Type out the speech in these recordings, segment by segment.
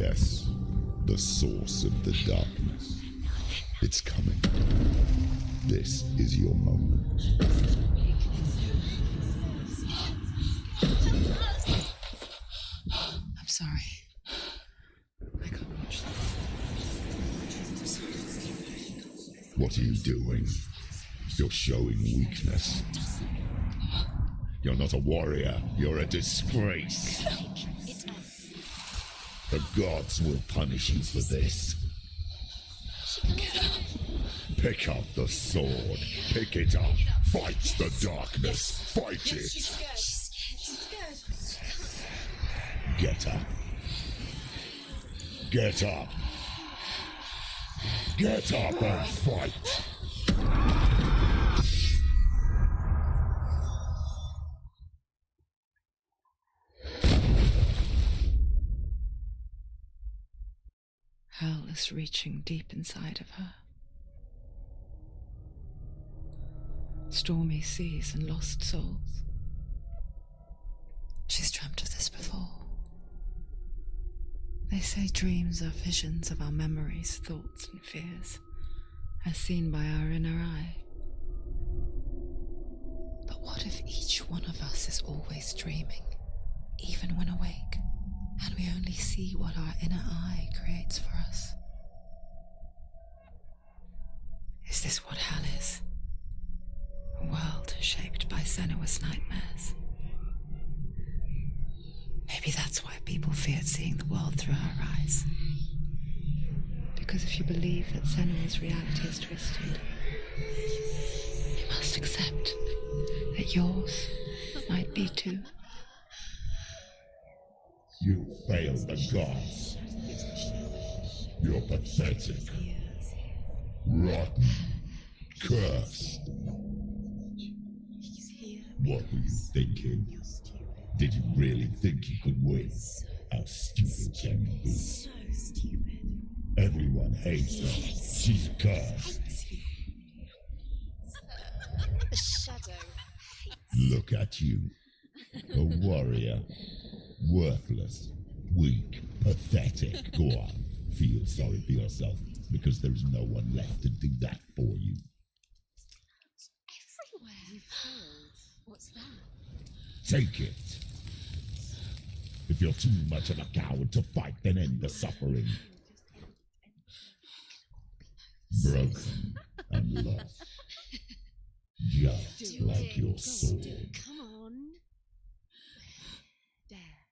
Yes, the source of the darkness. It's coming. This is your moment. I'm sorry. I can't watch this. What are you doing? You're showing weakness. You're not a warrior. You're a disgrace. The gods will punish you for this. Pick up the sword. Pick it up. Fight the darkness. Fight it. She's scared. Get up. Get up. Get up and fight. Hell is reaching deep inside of her. Stormy seas and lost souls. She's dreamt of this before. They say dreams are visions of our memories, thoughts and fears, as seen by our inner eye. But what if each one of us is always dreaming, even when awake, and we only see what our inner eye creates for us? Is this what hell is? A world shaped by Senua's nightmares. Maybe that's why people feared seeing the world through her eyes. Because if you believe that Senua's reality is twisted, you must accept that yours might be too. You failed the gods. You're pathetic. Rotten. Cursed. What were you thinking? Did you really think you could win? How stupid can you be? So stupid. Everyone hates her. She's cursed. The shadow hates. Look at you. A warrior. Worthless. Weak. Pathetic. Go on. Feel sorry for yourself, because there is no one left to do that for you. Everywhere. You failed. What's that? Take it. If you're too much of a coward to fight, then end the suffering. Broken and lost. Just like your sword. Come on. There.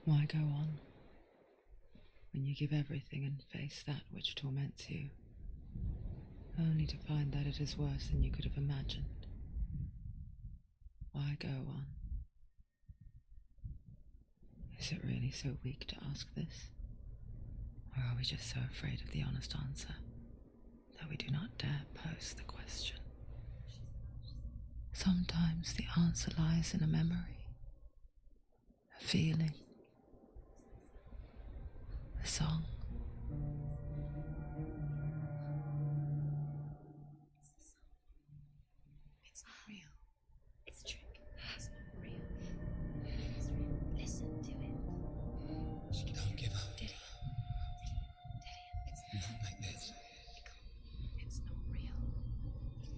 Why go on when you give everything and face that which torments you, only to find that it is worse than you could have imagined? Why go on? Is it really so weak to ask this? Or are we just so afraid of the honest answer that we do not dare pose the question? Sometimes the answer lies in a memory, a feeling, a song. It's not real. It's a trick. It's not real. It's real. Listen to it. Don't give up. Did it? It's Not like this. It's not real.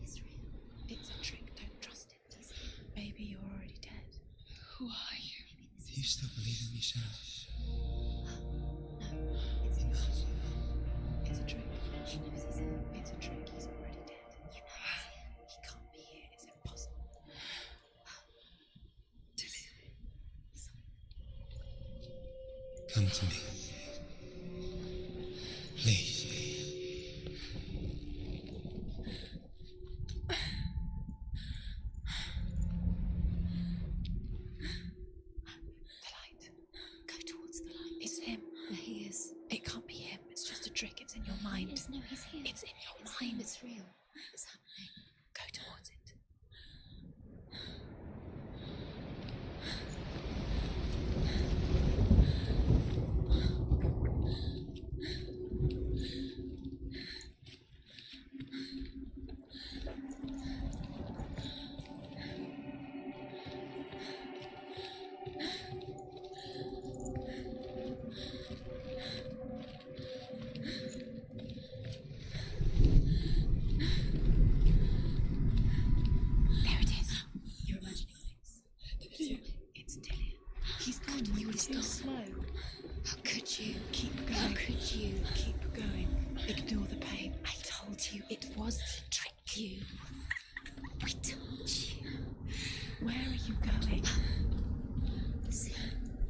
It's real. It's a trick. Don't trust it. Maybe you're already dead. Who are you? Do you still believe in yourself? No, it's not. It's a trick. She knows he's here. It's a trick. He's already dead. You know he's here. He can't be here. It's impossible. Come to me. Please. The light. Go towards the light. It's him. There he is. It can't be him. It's just a trick. It's in your mind. No, he's here. It's in your mind. It's real. It's happening. Go towards it. You were too slow. How could you? Keep going. How could you? Keep going. Ignore the pain. I told you it was to trick you. I told you. Where are you going? See,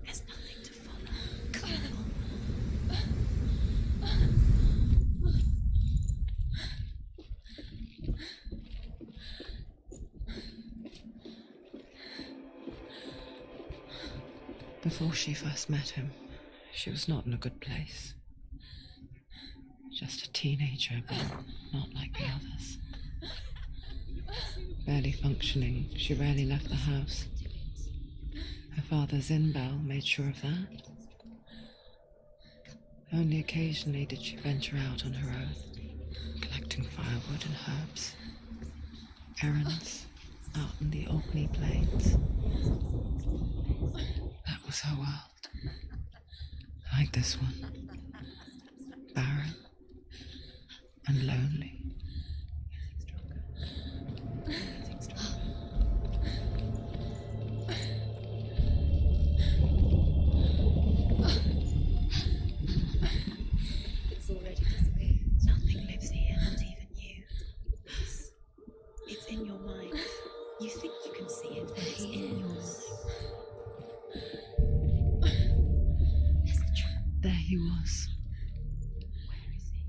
there's nothing to follow. Come on. Before she first met him, she was not in a good place. Just a teenager, but not like the others. Barely functioning, she rarely left the house. Her father's in-bell made sure of that. Only occasionally did she venture out on her own, collecting firewood and herbs. Errands out in the Orkney Plains. That was her world. Like this one. Barren and lonely. It's already disappeared. Nothing lives here, not even you. It's in your mind. You think you can see it, but it's in your mind. There he was.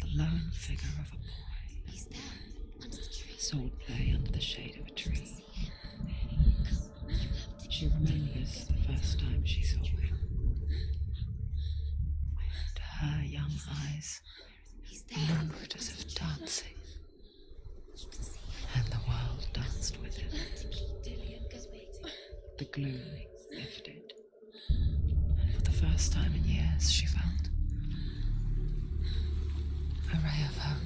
The lone figure of a boy. He's there, under the tree. Sword play under the shade of a tree. She remembers the first time she saw him. To her young eyes, he moved as if dancing, and the world danced with him. The gloom lifted, and for the first time in years she felt a ray of hope.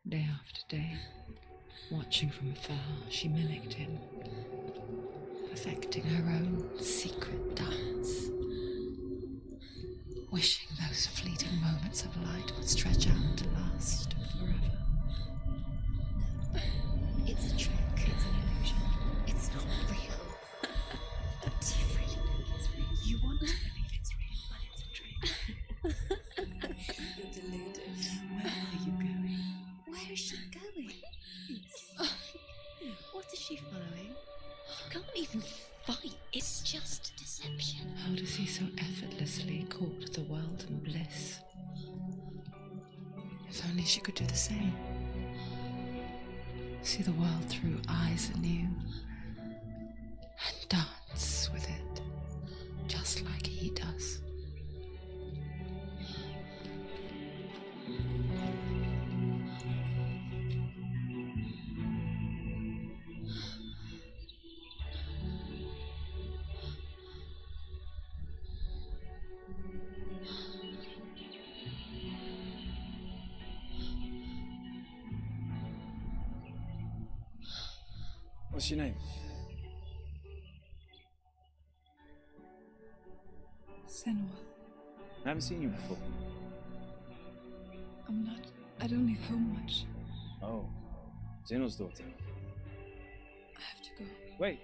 Day after day, watching from afar, she mimicked him, perfecting her own secret dance, wishing those fleeting moments of light would stretch out to last forever. It's a trick. It's an illusion. It's not real. Do you really think it's real? You want to believe it's real, but it's a trick. You're deluded. Where are you going? she could do the same. See the world through eyes anew and dance with it, just like he does. What's your name? Senua. I haven't seen you before. I don't leave home much. Oh, Zenua's daughter. I have to go. Wait.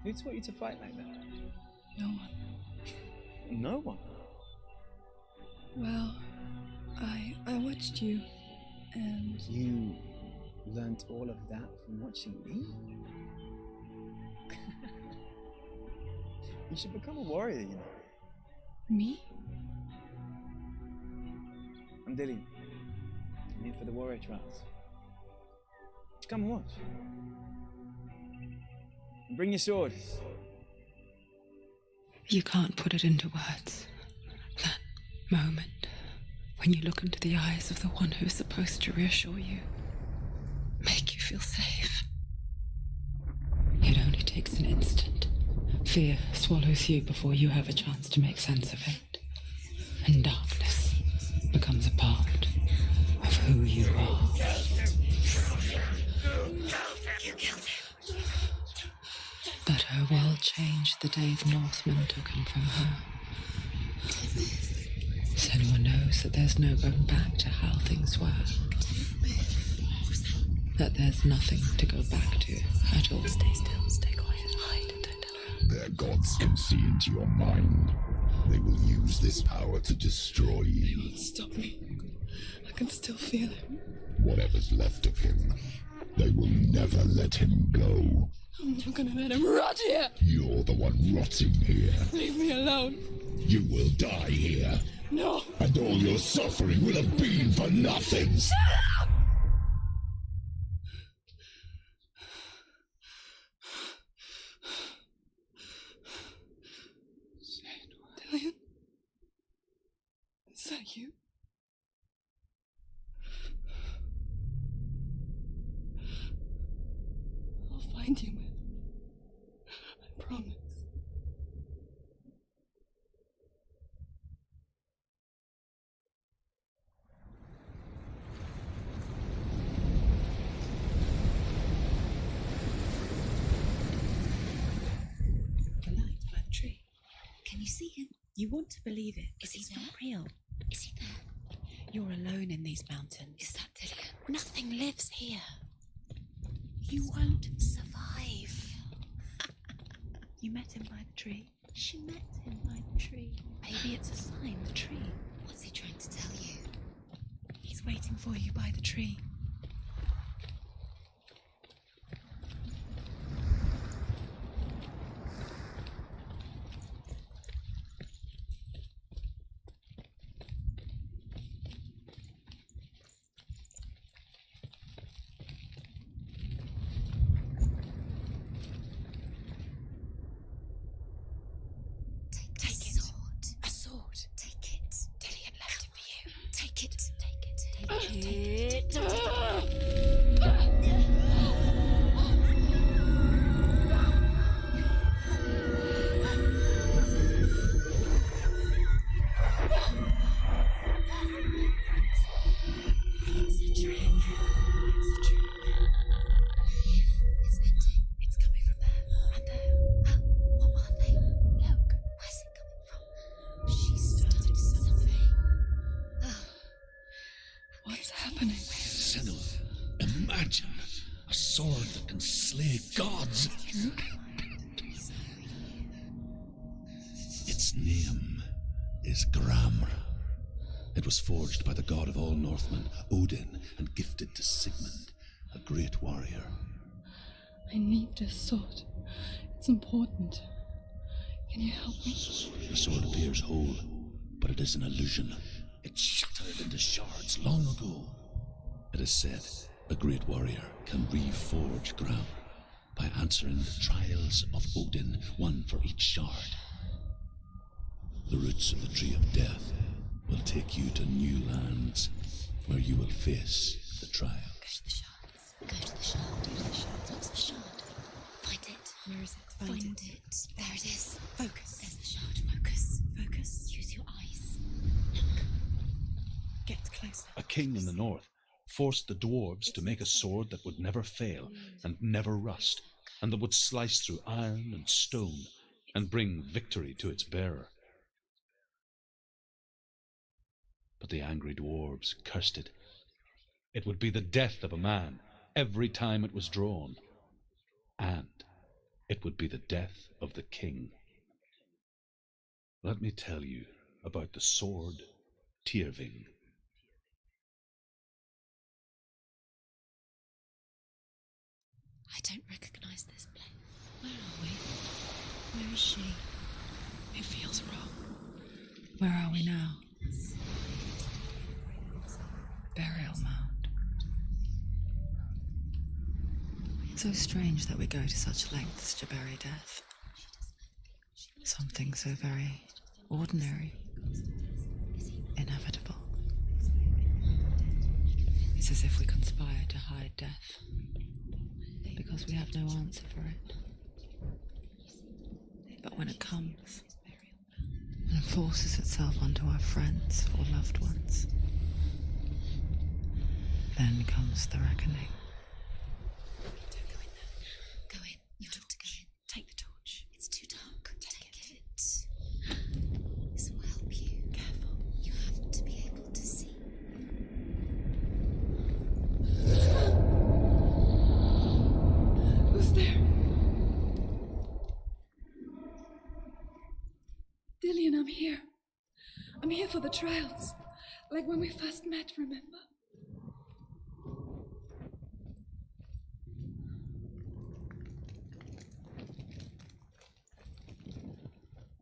Who taught you to fight like that? No one. No one? Well, I watched you, and You learnt all of that from watching me? You should become a warrior, you know. me? I'm Dilly. I'm here for the warrior trials. Just come and watch. And bring your sword. You can't put it into words. That moment when you look into the eyes of the one who is supposed to reassure you, make you feel safe. It only takes an instant. Fear swallows you before you have a chance to make sense of it. And darkness becomes a part of who you are. You killed him. But her world changed the day the Northmen took him from her. Senua knows that there's no going back to how things were. That there's nothing to go back to at all. Stay still, stay quiet, hide, don't tell her. Their gods can see into your mind. They will use this power to destroy you. Stop me. I can still feel him. Whatever's left of him, they will never let him go. I'm not gonna let him rot here. You're the one rotting here. Leave me alone. You will die here. No. And all your suffering will have been for nothing. Shut up! Dillian? Is that you? I'll find you, man. I promise. The light by the tree. Can you see him? You want to believe it, but it's not real. Is he there? You're alone in these mountains. Is that Dillian? Nothing lives here. You won't survive. You met him by the tree. She met him by the tree. Maybe it's a sign, the tree. What's he trying to tell you? He's waiting for you by the tree. Take it. A sword. Take it. Dillian left it for you. Take it. Take it. Take It's a trick. It's ending. It's coming from there and there. What are they? Look. Where's it coming from? She started something. Oh, What's happening? Senua, imagine a sword that can slay gods. Its name is Gramr. It was forged by the god of all Northmen, Odin, and gifted to Sigmund, a great warrior. I need this sword. It's important. Can you help me? The sword appears whole, but it is an illusion. It shattered into shards long ago. It is said a great warrior can reforge ground by answering the trials of Odin, one for each shard. The roots of the Tree of Death will take you to new lands where you will face the trial. Go to the shard. Go to the shard. Go to the shard. What's the shard? Find it. Where is it? Find it. There it is. Focus. There's the shard. Focus. Focus. Use your eyes. Get closer. A king in the north forced the dwarves to make a sword that would never fail and never rust, and that would slice through iron and stone and bring victory to its bearer. But the angry dwarves cursed it. It would be the death of a man every time it was drawn, and it would be the death of the king. Let me tell you about the sword Tyrving. I don't recognize this place. Where are we? Where is she? It feels wrong. Where are we now? Burial mound. So strange that we go to such lengths to bury death. Something so very ordinary, inevitable. It's as if we conspire to hide death, because we have no answer for it. But when it comes and forces itself onto our friends or loved ones, then comes the reckoning. Don't go in there. Go in. You have to go in. Take the torch. It's too dark. Take it. This will help you. Careful. You have to be able to see. Who's there? Dillian, I'm here. I'm here for the trials. Like when we first met, remember?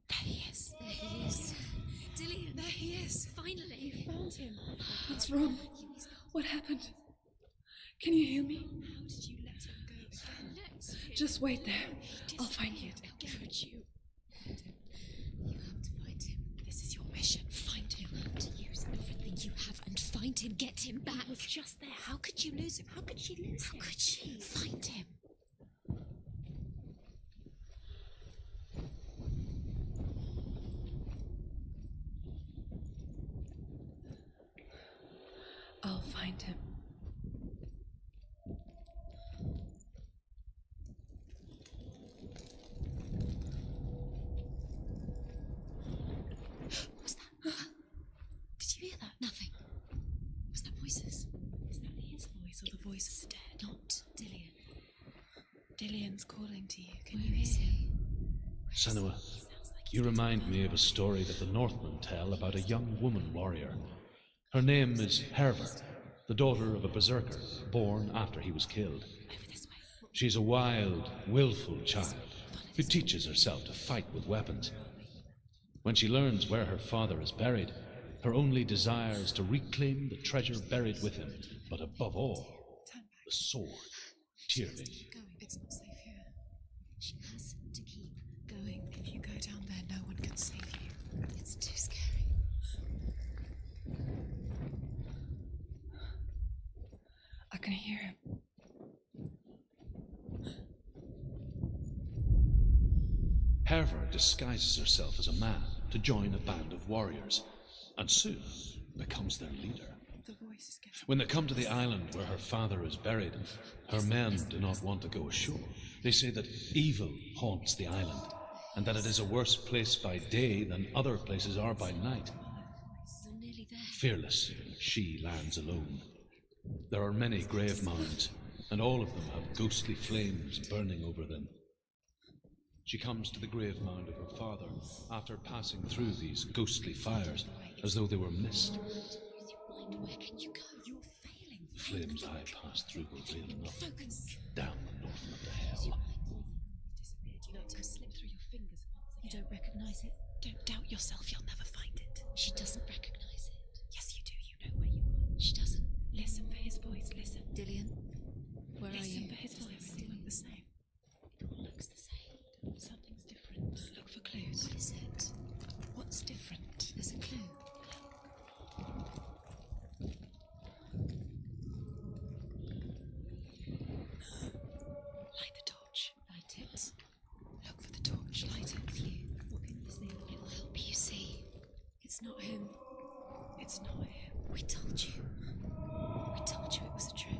There he is. There he is. Dillian. There he is. Finally. You found him. What's wrong? What happened? Can you hear me? How did you let him go again? Let him. Just wait there. I'll find you. Could you? You have to find him. This is your mission. Find him. You have to use everything you have and find him. Get him back. He was just there. How could you lose him? How could she lose him? How could she? Find him. I'll find him. What's that? Did you hear that? Nothing. Was that voices? Is that his voice or the voice of the dead? Not Dillian. Dillian's calling to you. Can Where is he? Senua, you remind me of a story that the Northmen tell about a young woman warrior. Her name is Herver, the daughter of a berserker, born after he was killed. Over this way. She's a wild, willful child who teaches herself to fight with weapons. When she learns where her father is buried, her only desire is to reclaim the treasure buried with him, but above all, the sword, Tyrving. Going. It's not safe here. She has to keep going. If you go down there, no one can save you. It's too scary. I can hear him. Herver disguises herself as a man to join a band of warriors, and soon becomes their leader. The voice is getting... When they come to the island where her father is buried, her men do not want to go ashore. They say that evil haunts the island, and that it is a worse place by day than other places are by night. We're nearly there. Fearless, she lands alone. There are many grave mounds, and all of them have ghostly flames burning over them. She comes to the grave mound of her father after passing through these ghostly fires, as though they were mist. Use your mind. Where can you go? You're failing. The flames I passed through were real enough. Focus. Down the Northland to hell. Disappeared. You let him slip through your fingers. You don't recognize it. Don't doubt yourself. You'll never find it. She doesn't recognize it. his voice. Listen. Dillian, where are Listen you? for his voice. Everything look the same. It all looks the same. Something's different. Look for clues. What is it? What's different? There's a clue. Light the torch. Light it. Look for the torch. Light it. It's you. What can you see? It will help you see. It's not him. It's not him. We told you. We told you it was a trick.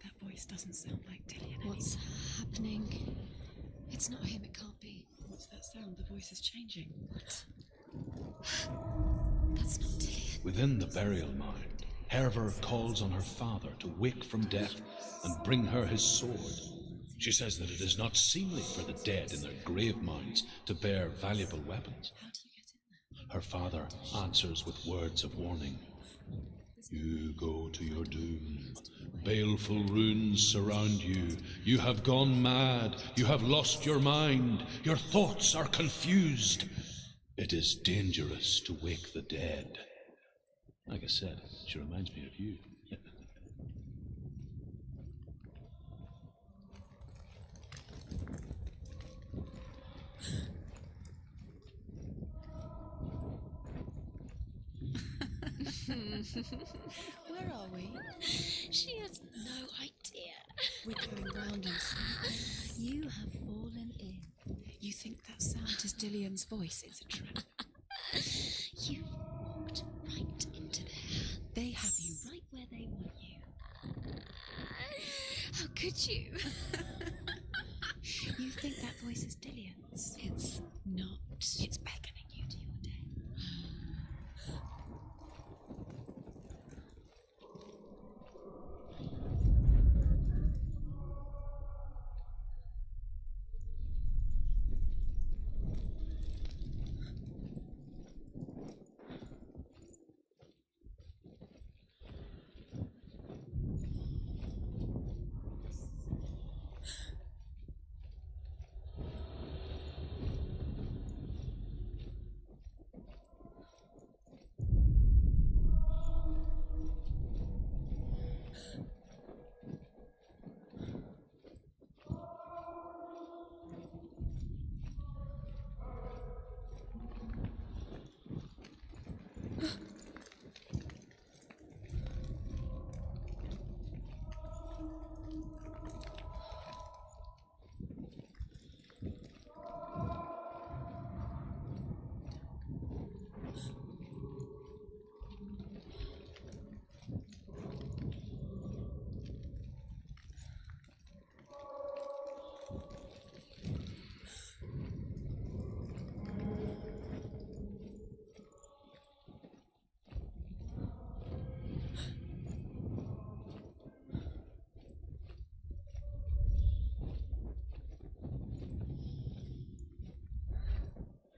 That voice doesn't sound like Dillian anymore. What's happening? It's not him. It can't be. What's that sound? The voice is changing. What? That's not Dillian. Within the burial mound, Herver calls on her father to wake from death and bring her his sword. She says that it is not seemly for the dead in their grave mounds to bear valuable weapons. How do you get in there? Her father answers with words of warning. You go to your doom. Baleful runes surround you. You have gone mad. You have lost your mind. Your thoughts are confused. It is dangerous to wake the dead. Like I said, she reminds me of you. Where are we? She has no idea. We're going round in circles. You have fallen in. You think that sound is Dillian's voice? It's a trap. You walked right into their hands. They have you right where they want you. How could you? You think that voice is Dillian's? It's not. It's beckoning you to your death.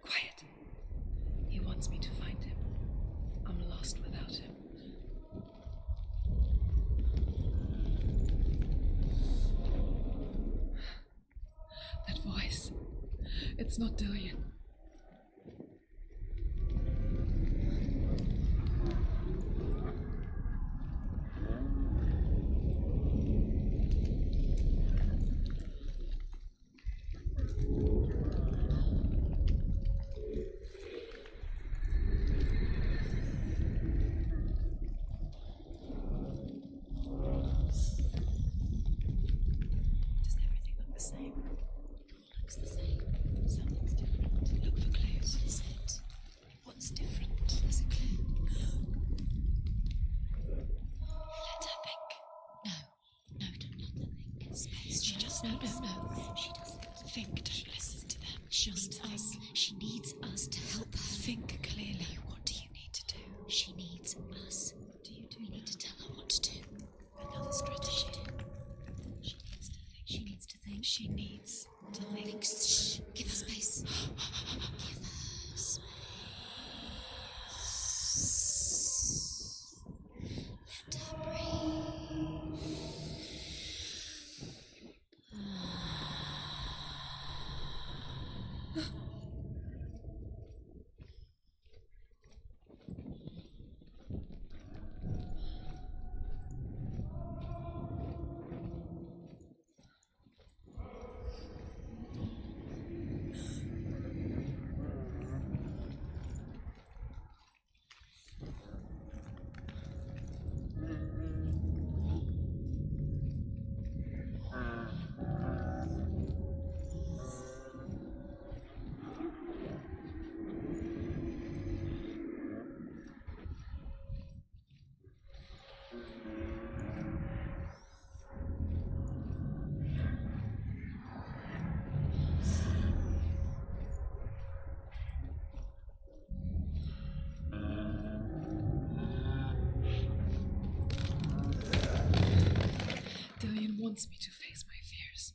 Quiet. He wants me to find him. I'm lost without him. That voice. It's not Dillian. Doesn't everything look the same? Looks the same. Something's different. Look for clues. What is it? What's different? There's a clue. Let her think. No. No, don't let her think. Space. She just No, knows. no, no. She doesn't. Think, don't listen to them. She Just needs us. She needs us to help her. Think clearly. What do you need to do? She needs us. What do you do? We wants me to face my fears.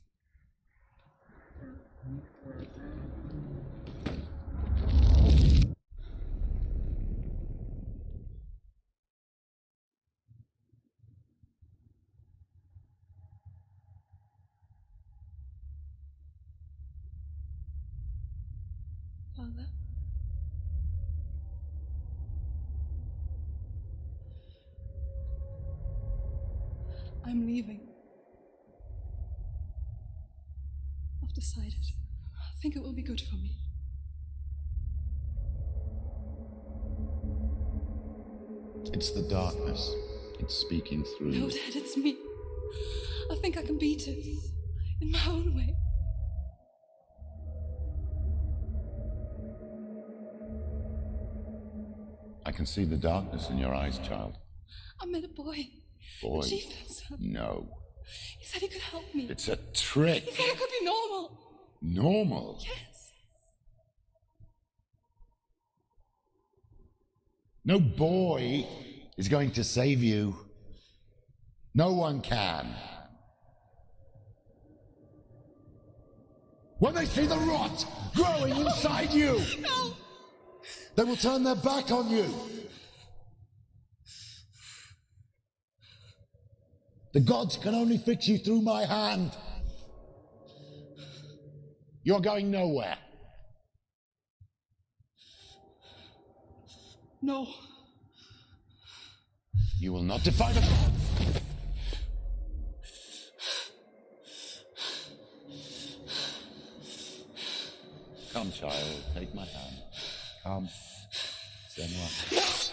Father? I'm leaving. I've decided. I think it will be good for me. It's the darkness. It's speaking through No, you. Dad, it's me. I think I can beat it. In my own way. I can see the darkness in your eyes, child. I met a boy. Boy. The chief said. No. He said he could help me. It's a trick. He said I could be normal. Normal? Yes. No boy is going to save you. No one can. When they see the rot growing inside you, No. they will turn their back on you. The gods can only fix you through my hand. You're going nowhere. No. You will not defy the gods. Come, child, take my hand. Come. Senua.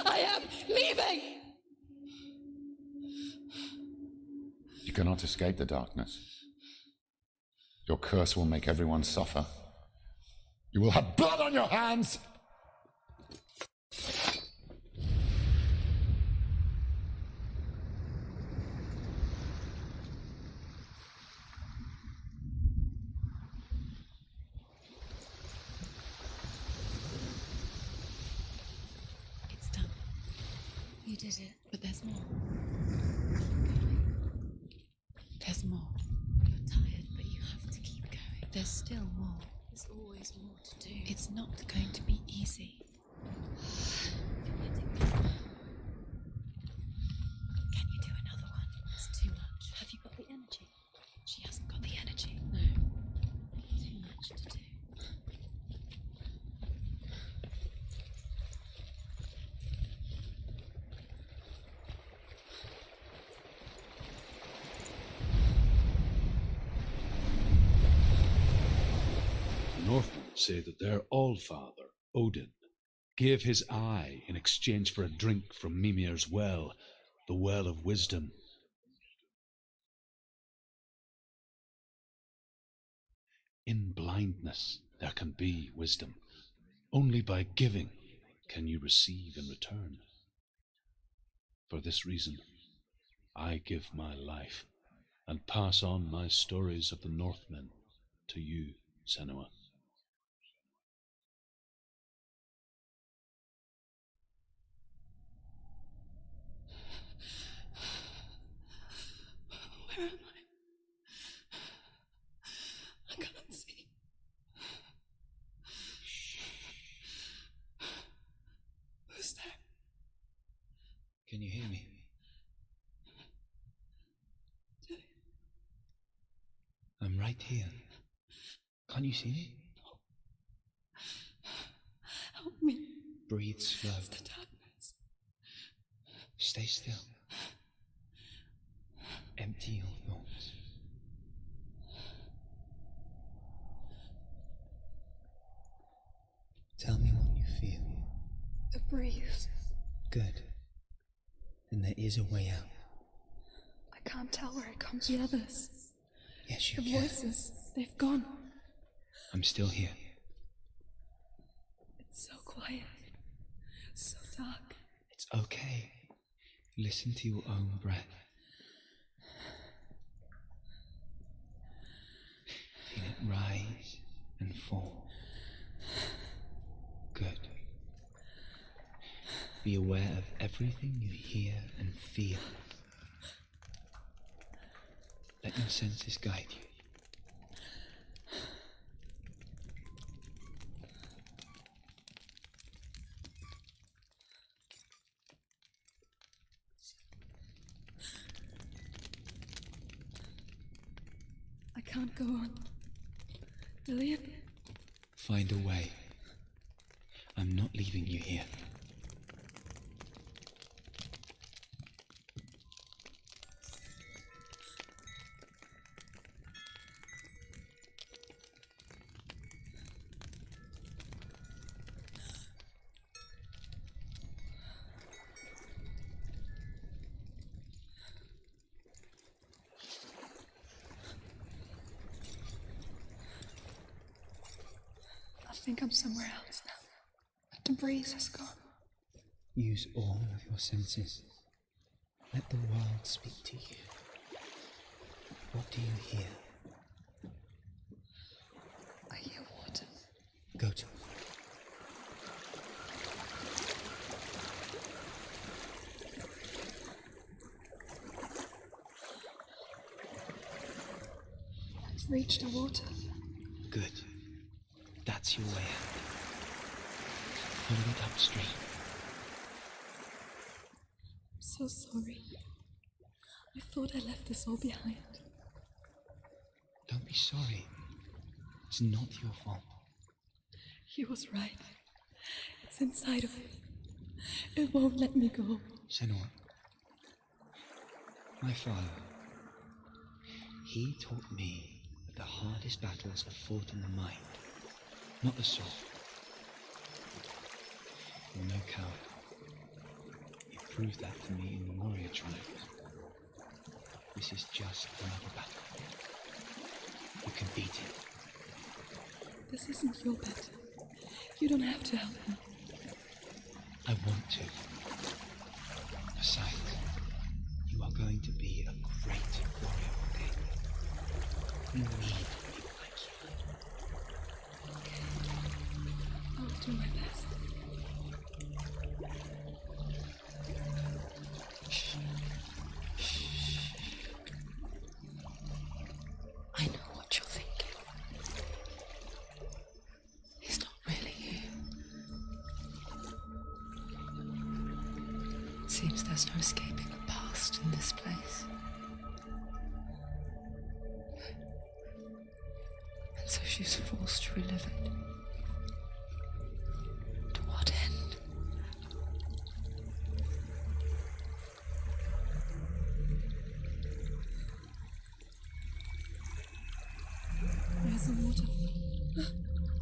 I am leaving. You cannot escape the darkness. Your curse will make everyone suffer. You will have blood on your hands! It's done. You did it, but there's more. There's more. You're tired, but you have to keep going. There's still more. There's always more to do. It's not going to be easy. Can you do another one? It's too much. Have you got the energy? She hasn't got the energy. No. Too much to do. The Northmen say that their Allfather, Odin, gave his eye in exchange for a drink from Mimir's well, the Well of Wisdom. In blindness there can be wisdom. Only by giving can you receive in return. For this reason, I give my life and pass on my stories of the Northmen to you, Senua. Where am I can't see. Who's there? Can you hear me? I'm right here. Can't you see me? Help me. Breathe slow. It's the darkness. Stay still. Empty your thoughts. Tell me what you feel. The breeze. Good. Then there is a way out. I can't tell where it comes from. The others. Yes, The you can. voices. They've gone. I'm still here. It's so quiet. So dark. It's okay. Listen to your own breath. Feel it rise and fall. Good. Be aware of everything you hear and feel. Let your senses guide you. I can't go on. Lillian? Find a way. I'm not leaving you here. I think I'm somewhere else now. The breeze has gone. Use all of your senses. Let the world speak to you. What do you hear? I hear water. Go to it. I've reached the water. Good. That's your way out. Follow it upstream. I'm so sorry. I thought I left this all behind. Don't be sorry. It's not your fault. He was right. It's inside of me. It won't let me go. Senua, my father, he taught me that the hardest battles are fought in the mind, not the soul. You're no coward. You proved that to me in the warrior trials. This is just another battle. You can beat it. This isn't your battle. You don't have to help me. I want to. Besides, you are going to be a great warrior one day. We need people like you. I'll do my best. I know what you're thinking. He's not really here. It seems there's no escaping the past in this place. And so she's forced to relive it. To what end? There's a waterfall.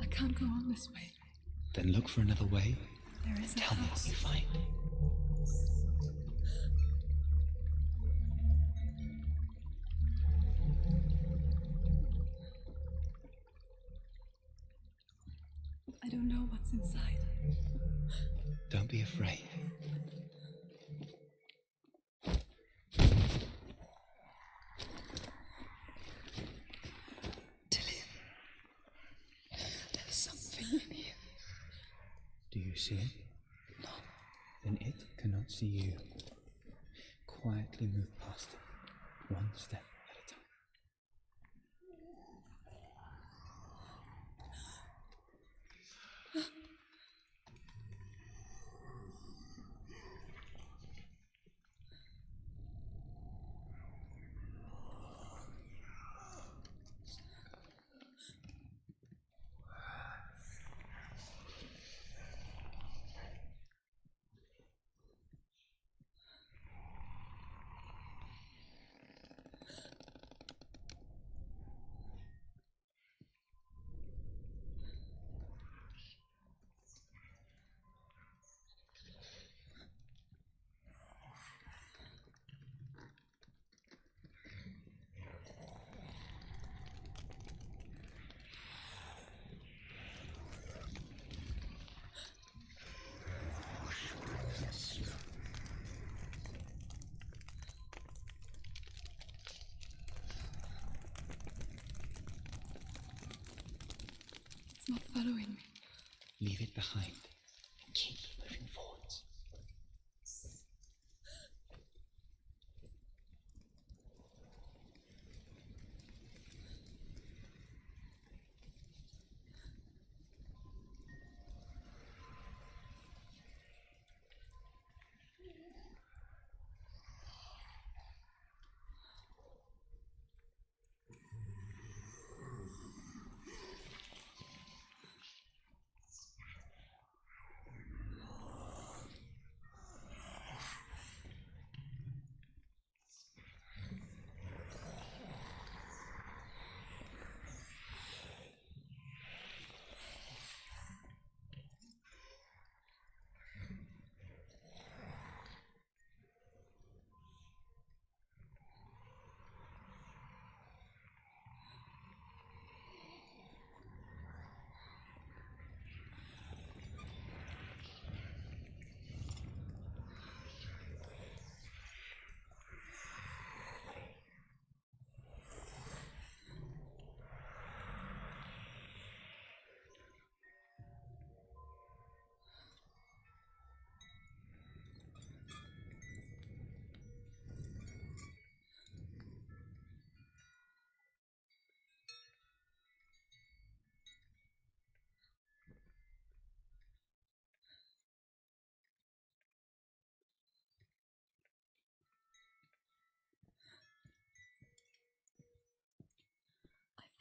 I can't go on this way. Then look for another way. There is a Tell me house. what you find. I don't know what's inside. Don't be afraid. Dillian, there's something in here. Do you see it? No. Then it cannot see you. Quietly move past it, one step at a time. It's not following me. Leave it behind and keep moving forwards.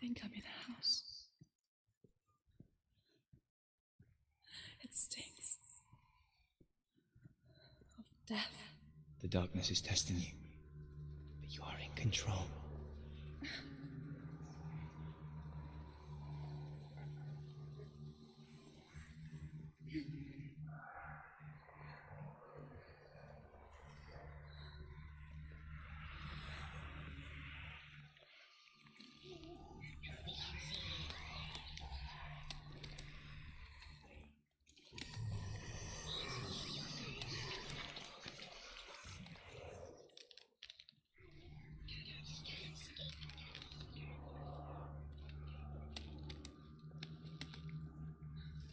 think I'm in a house. It stinks of death. The darkness is testing you, but you are in control.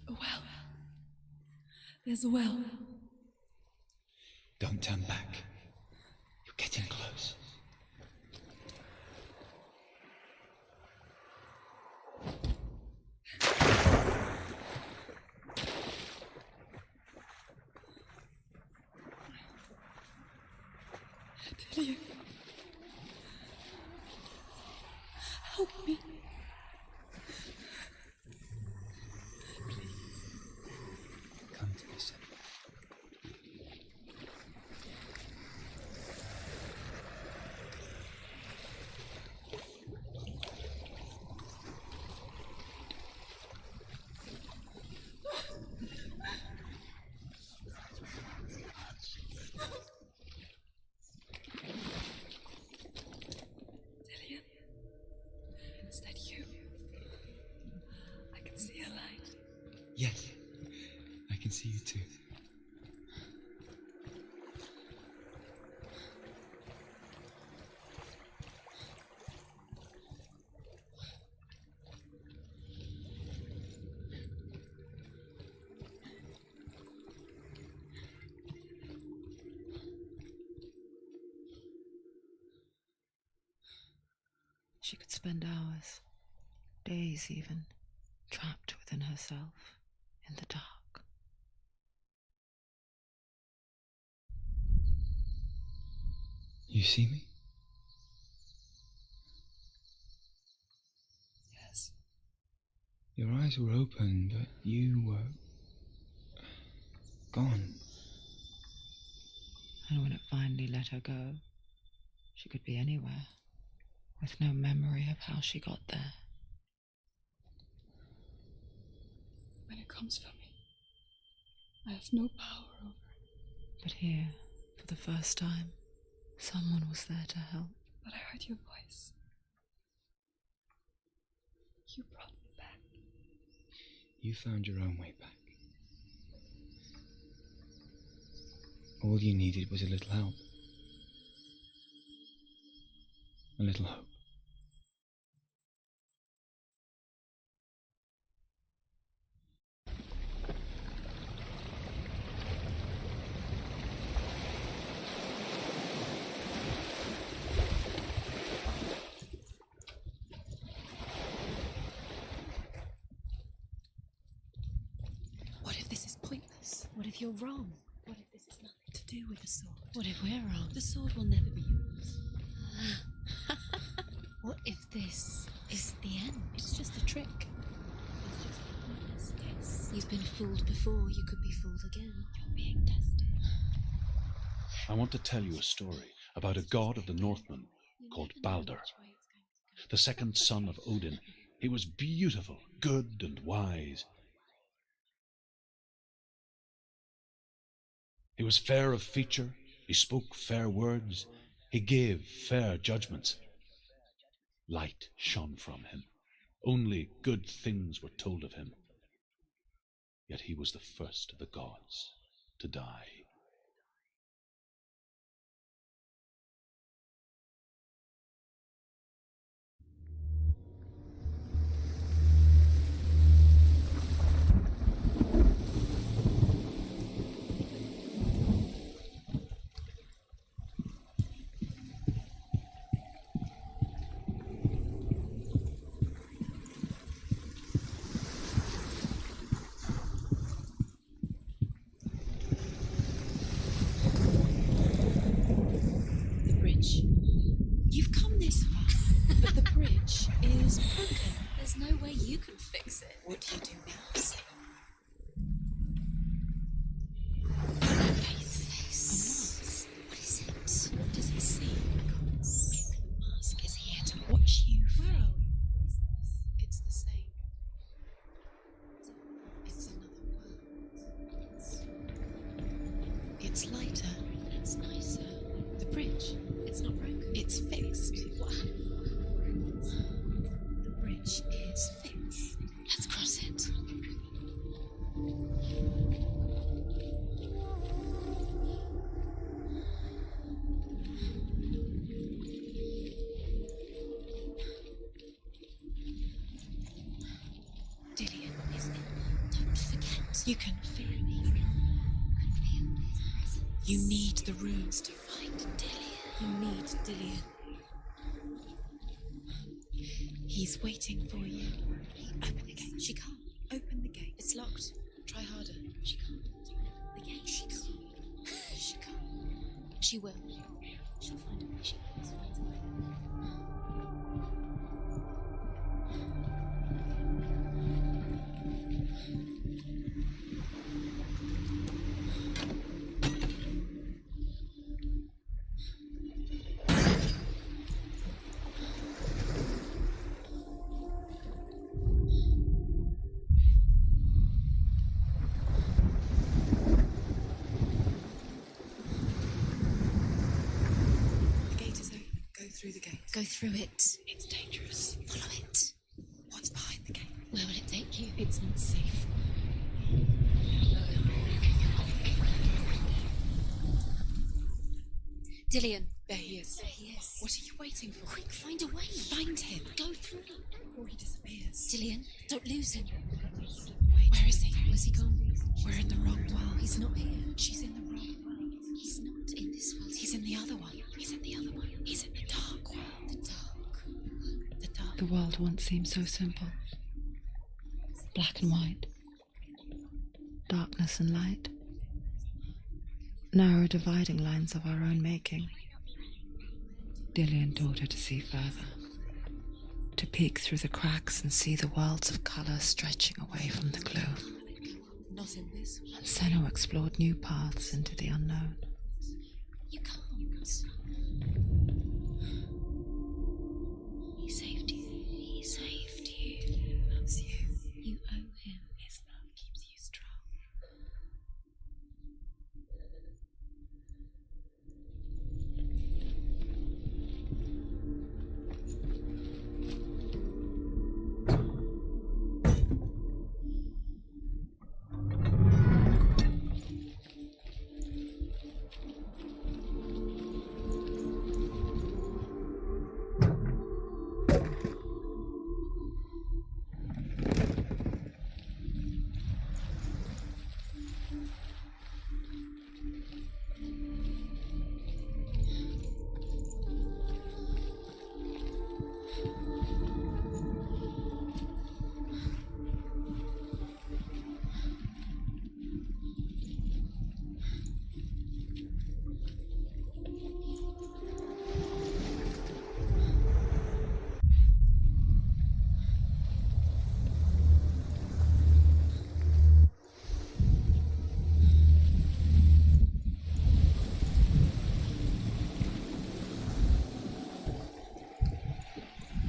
A well. There's a well. Don't turn back. You're getting close. Dillian. Help me. Come to me, Senua. Dillian. Is that you? I can see a light. Yes, I can see you too. She could spend hours, days even, trapped within herself, in the dark. You see me? Yes. Your eyes were open, but you were gone. And when it finally let her go, she could be anywhere, with no memory of how she got there. When it comes for me, I have no power over it. But here, for the first time, someone was there to help. But I heard your voice. You brought me back. You found your own way back. All you needed was a little help. A little hope. What if this is pointless? What if you're wrong? What if this has nothing to do with the sword? What if we're wrong? The sword will never be yours. What if this is the end? It's just a trick. It's just a pointless test. You've been fooled before, you could be fooled again. You're being tested. I want to tell you a story about a god of the Northmen called Balder. The second son of Odin. He was beautiful, good, and wise. He was fair of feature, he spoke fair words, he gave fair judgments. Light shone from him. Only good things were told of him. Yet he was the first of the gods to die. It's lighter. It's nicer. The bridge. It's not broken. It's fixed. What? The bridge is fixed. Let's cross it. Dillian, don't forget. You can feel me. You need the runes to find Dillian. You need Dillian. He's waiting for you. Open the gate. She can't. Open the gate. It's locked. Try harder. She can't. The gate. She can't. She can't. She will. She'll find a way. She always finds a way. Through the gate. Go through it. It's dangerous. Follow it. What's behind the gate? Where will it take you? It's not safe. Dillian. There he is. There he is. What are you waiting for? Quick, find a way. Find him. Go through before he disappears. Dillian, don't lose him. Where is he? Where's he gone? We're in the wrong world. He's not here. She's in the wrong world. He's not in this world. He's in the other one. He's in the other one. He's in the dark world. The dark. The dark. The world once seemed so simple. Black and white. Darkness and light. Narrow dividing lines of our own making. Dillian taught her to see further. To peek through the cracks and see the worlds of colour stretching away from the gloom. Not in this one. And Senua explored new paths into the unknown. You can't. He saved you. He saved you. He loves you. You owe him. His love keeps you strong.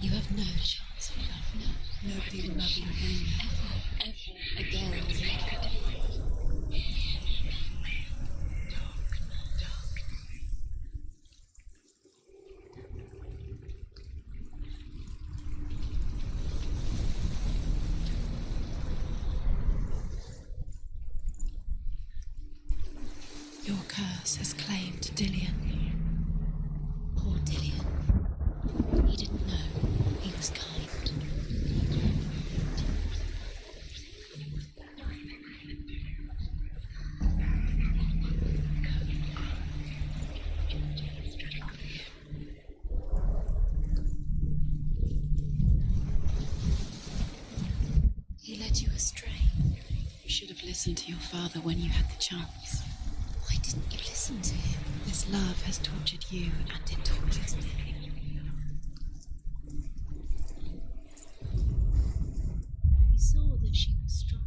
You have no chance of love now. Nobody will love you ever again. Your curse has claimed Dillian. Poor Dillian. He didn't know. He was kind. He led you astray. You should have listened to your father when you had the chance. Why didn't you listen to him? This love has tortured you, and it tortures me. He saw that she was strong.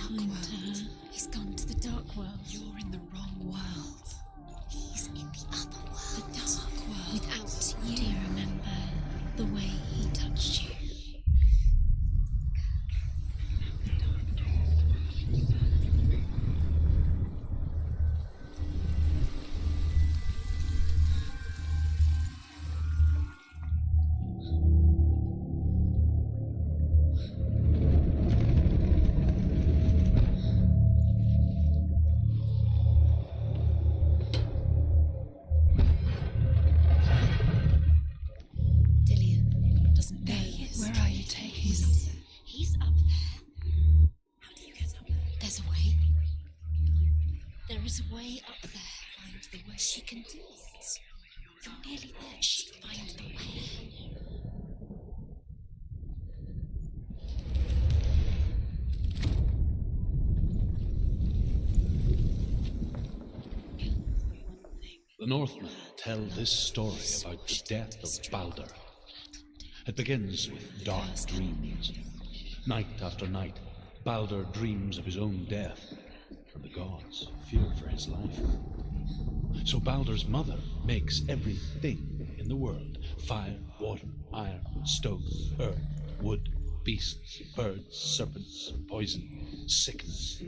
dark world. He's gone to the dark world. You're in the wrong world. He's in the other world. The dark world. Without you. Do you remember the way he touched you? The Northmen tell this story about the death of Baldur. It begins with dark dreams. Night after night, Baldur dreams of his own death, and the gods fear for his life. So Baldur's mother makes everything in the world: fire, water, iron, stone, earth, wood, beasts, birds, serpents, poison, sickness,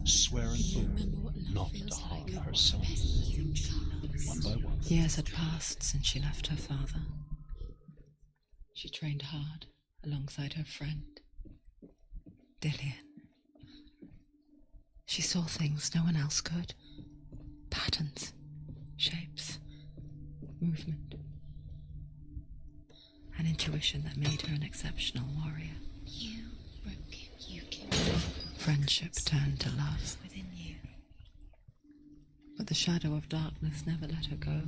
swearing oath not to harm her son. One by one. Years had passed since she left her father. She trained hard alongside her friend, Dillian. She saw things no one else could. Patterns, shapes, movement. An intuition that made her an exceptional warrior. You broke him. You killed him. Friendship turned to love. Within you. But the shadow of darkness never let her go,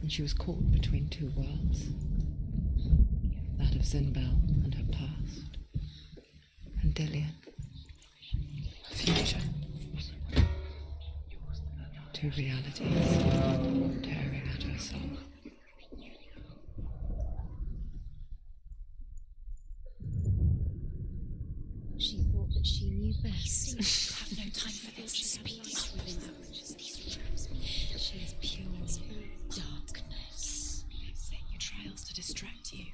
and she was caught between two worlds. That of Zinbel and her past, and Dillian, her future. Two realities tearing at her soul. She thought that she knew best. We have no time for this. Speak up within her. She is pure darkness. They've set you trials to distract you.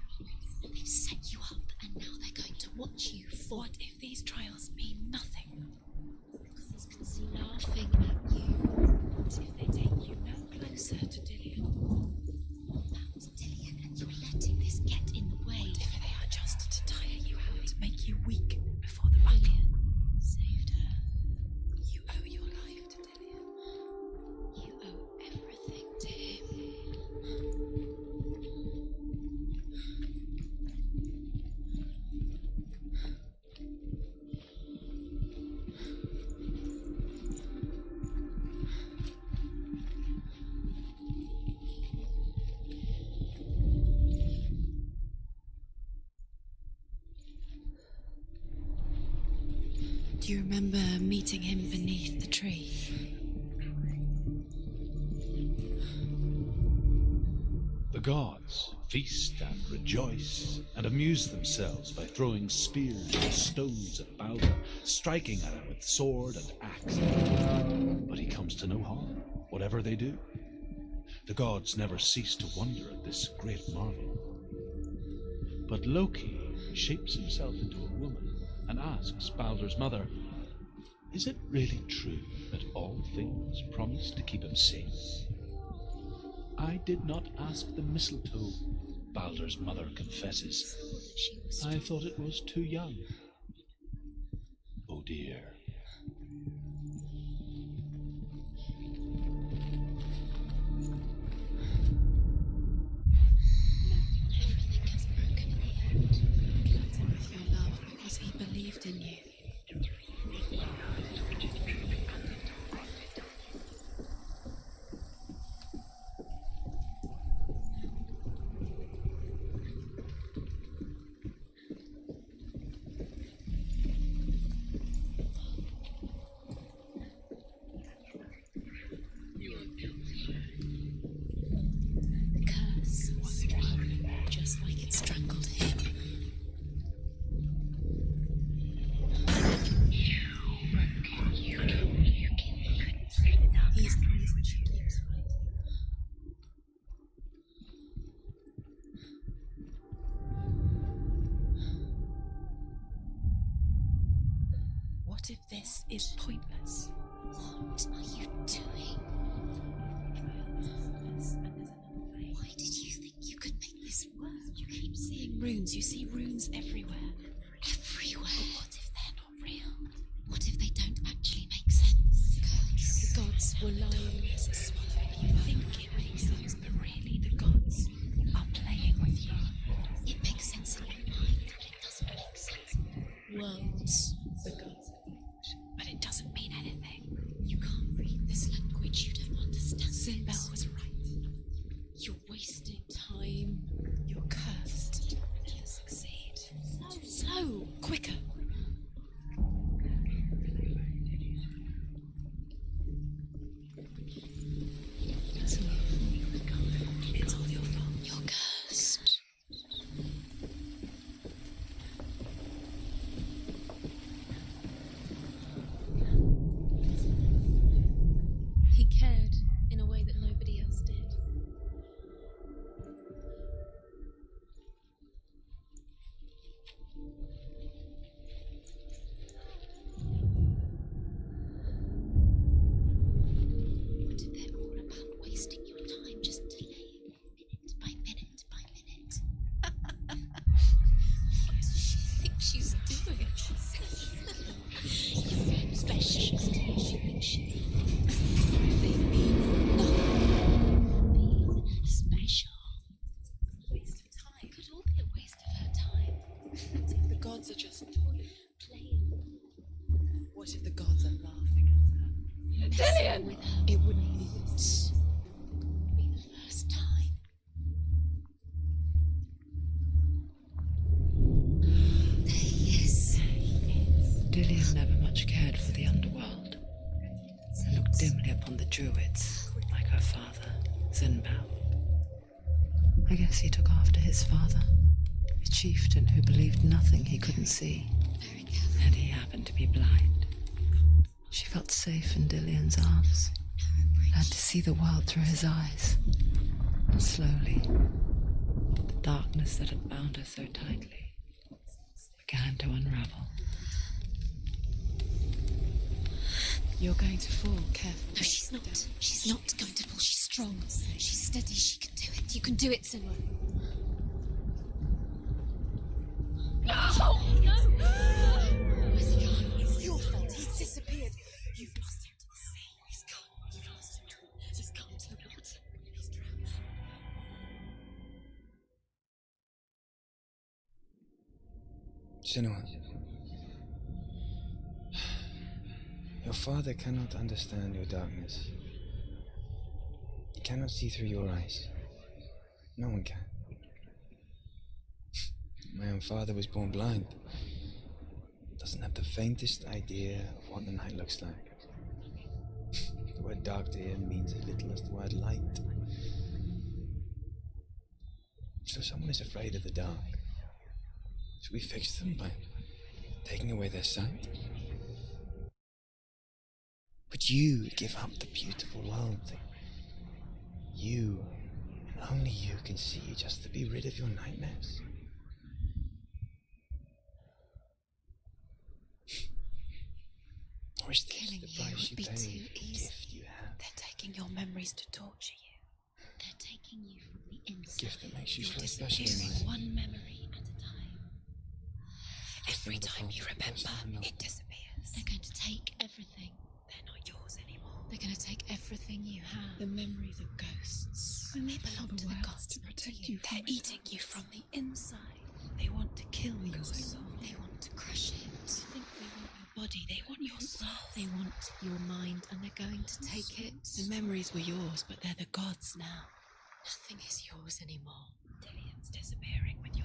They've set you up, and now they're going to watch you fall. What if these trials mean nothing? Gods can see laughing at you. What if they take you no closer to Dillian? That was Dillian, and you're letting this get in the way. What if they are just to tire you out, to make you weak before the battle? Saved her. You owe your life to Dillian. You owe everything to him. Do you remember meeting him beneath the tree? The gods feast and rejoice and amuse themselves by throwing spears and stones at Baldur, striking at him with sword and axe. But he comes to no harm, whatever they do. The gods never cease to wonder at this great marvel. But Loki shapes himself into a woman and asks Baldur's mother, "Is it really true that all things promise to keep him safe?" "I did not ask the mistletoe," Baldur's mother confesses. "I thought it was too young." Oh dear. Everything has broken in the end. He loved him with your love because he believed in you. This is pointless. What are you doing? Why did you think you could make this work? You keep seeing runes. You see runes everywhere. Everywhere. But what if they're not real? What if they don't actually make sense? The gods were lying. You think it makes sense, but really the gods are playing with you. It makes sense in your mind, but it doesn't make sense. Worlds, the gods, but it doesn't mean anything. You can't read this language. You don't understand. Sinbel was right. You're wasting time. You're cursed. You'll succeed. So, quicker. It's all your fault. You're cursed. He cared in a way that nobody else did. What if they're all about wasting your time, just delaying minute by minute by minute? What does she think she's doing? You're special. They mean nothing. Being special. Waste of time. It could all be a waste of her time. The gods are just toying. Playing What if the gods are laughing at her? messing with her. It wouldn't be this. Be the first time. There he is. Dillian never much cared for the underworld. She looked dimly upon the druids, like her father, Sinbel. I guess he took after his father, a chieftain who believed nothing he couldn't see, Very careful. and he happened to be blind. She felt safe in Dillian's arms, had to see the world through his eyes. And slowly, the darkness that had bound her so tightly began to unravel. You're going to fall, careful. No, she's not. She's not going to fall. She's strong. She's steady. She can do it. You can do it, Senua. No! Where's he gone? It's your fault. He's disappeared. You've lost him to the sea. He's gone. You've lost him. He's gone to the water. He's drowned. Senua, your father cannot understand your darkness. He cannot see through your eyes. No one can. My own father was born blind. Doesn't have the faintest idea of what the night looks like. The word dark to him means as little as the word light. So someone is afraid of the dark. Should we fix them by taking away their sight? Would you give up the beautiful world that you, and only you, can see just to be rid of your nightmares? Or is this Killing the you price would you be pay too for the easy. gift you have? They're taking your memories to torture you. They're taking you from the A inside. gift that makes you You're feel special in disappearing life. one memory at a time. Every the time you fault of remember, someone else. it disappears. They're going to take everything. They're not yours anymore. They're going to take everything you have. The memories are ghosts. They belong to the gods, to not to protect you. you from They're eating you from the inside. They want to kill your soul. They want to crush it. They think they want your body. They want your soul. They want your mind, and they're going to take it. The memories were yours, but they're the gods now. Nothing is yours anymore. Dillian's disappearing with